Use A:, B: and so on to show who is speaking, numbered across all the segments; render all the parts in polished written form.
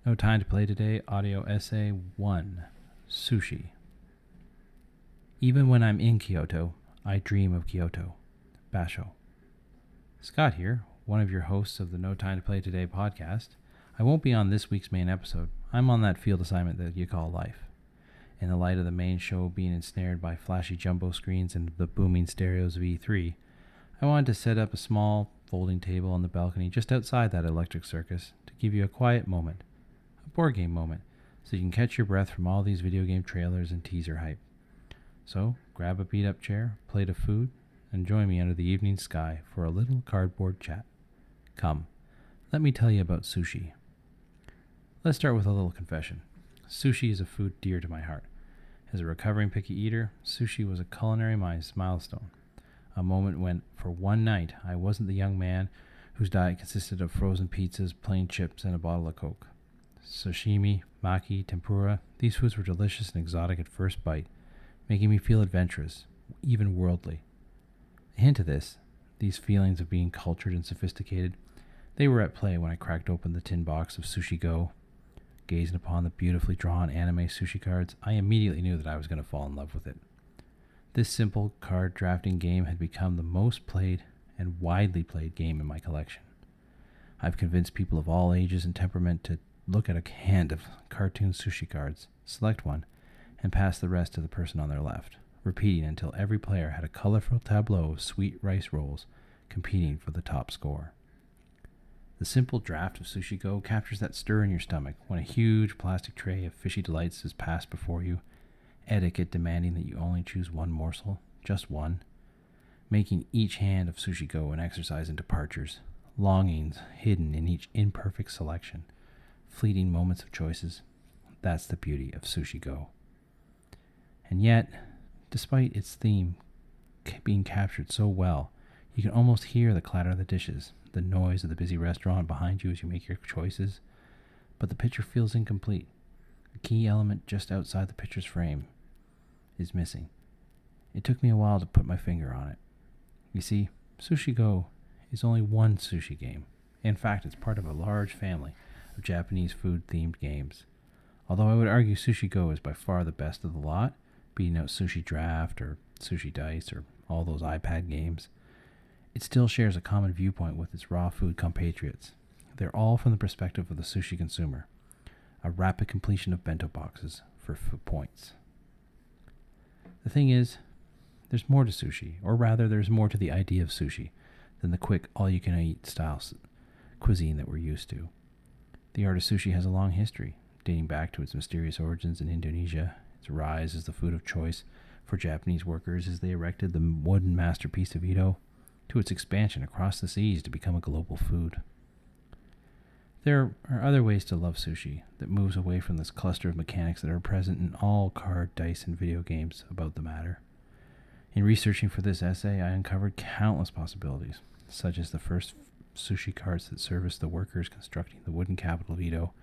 A: No Time to Play Today, Audio Essay 1, Sushi. Even when I'm in Kyoto, I dream of Kyoto. Basho. Scott here, one of your hosts of the No Time to Play Today podcast. I won't be on this week's main episode. I'm on that field assignment that you call life. In the light of the main show being ensnared by flashy jumbo screens and the booming stereos of E3, I wanted to set up a small folding table on the balcony just outside that electric circus to give you a quiet moment. Board game moment, so you can catch your breath from all these video game trailers and teaser hype. So, grab a beat-up chair, plate of food, and join me under the evening sky for a little cardboard chat. Come, let me tell you about sushi. Let's start with a little confession. Sushi is a food dear to my heart. As a recovering picky eater, sushi was a culinary milestone. A moment when, for one night, I wasn't the young man whose diet consisted of frozen pizzas, plain chips, and a bottle of Coke. Sashimi, maki, tempura, these foods were delicious and exotic at first bite, making me feel adventurous, even worldly. A hint of this, these feelings of being cultured and sophisticated, they were at play when I cracked open the tin box of Sushi Go. Gazing upon the beautifully drawn anime sushi cards, I immediately knew that I was going to fall in love with it. This simple card drafting game had become the most played and widely played game in my collection. I've convinced people of all ages and temperament to look at a hand of cartoon sushi cards, select one, and pass the rest to the person on their left, repeating until every player had a colorful tableau of sweet rice rolls competing for the top score. The simple draft of Sushi Go captures that stir in your stomach when a huge plastic tray of fishy delights is passed before you, etiquette demanding that you only choose one morsel, just one, making each hand of Sushi Go an exercise in departures, longings hidden in each imperfect selection, fleeting moments of choices. That's the beauty of Sushi Go. And yet, despite its theme being captured so well, you can almost hear the clatter of the dishes, the noise of the busy restaurant behind you as you make your choices. But the picture feels incomplete. A key element just outside the picture's frame is missing. It took me a while to put my finger on it. You see, Sushi Go is only one sushi game. In fact, it's part of a large family of Japanese food-themed games. Although I would argue Sushi Go is by far the best of the lot, beating out Sushi Draft or Sushi Dice or all those iPad games, it still shares a common viewpoint with its raw food compatriots. They're all from the perspective of the sushi consumer, a rapid completion of bento boxes for points. The thing is, there's more to sushi, or rather there's more to the idea of sushi than the quick all-you-can-eat style cuisine that we're used to. The art of sushi has a long history, dating back to its mysterious origins in Indonesia, its rise as the food of choice for Japanese workers as they erected the wooden masterpiece of Ito, to its expansion across the seas to become a global food. There are other ways to love sushi that moves away from this cluster of mechanics that are present in all card, dice, and video games about the matter. In researching for this essay, I uncovered countless possibilities, such as the first sushi carts that serviced the workers constructing the wooden capital of Ito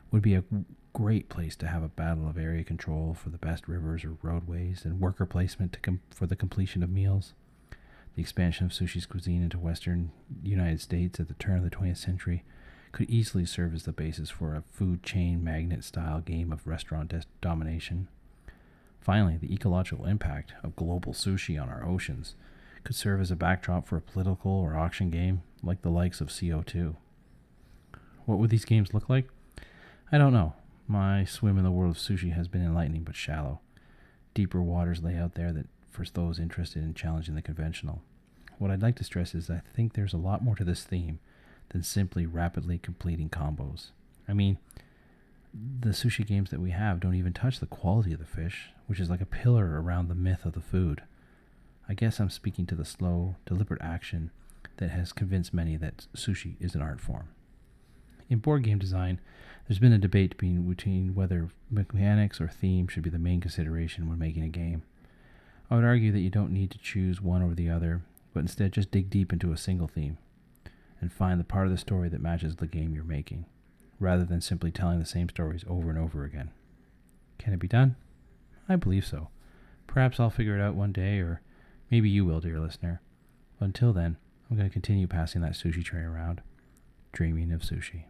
A: would be a great place to have a battle of area control for the best rivers or roadways and worker placement for the completion of meals. The expansion of sushi's cuisine into western United States at the turn of the 20th century could easily serve as the basis for a food chain magnet-style game of restaurant domination. Finally, the ecological impact of global sushi on our oceans could serve as a backdrop for a political or auction game like the likes of CO2. What would these games look like? I don't know. My swim in the world of sushi has been enlightening but shallow. Deeper waters lay out there that for those interested in challenging the conventional. What I'd like to stress is I think there's a lot more to this theme than simply rapidly completing combos. I mean, the sushi games that we have don't even touch the quality of the fish, which is like a pillar around the myth of the food. I guess I'm speaking to the slow, deliberate action that has convinced many that sushi is an art form. In board game design, there's been a debate between whether mechanics or theme should be the main consideration when making a game. I would argue that you don't need to choose one over the other, but instead just dig deep into a single theme and find the part of the story that matches the game you're making, rather than simply telling the same stories over and over again. Can it be done? I believe so. Perhaps I'll figure it out one day, or maybe you will, dear listener. But until then, I'm going to continue passing that sushi tray around, dreaming of sushi.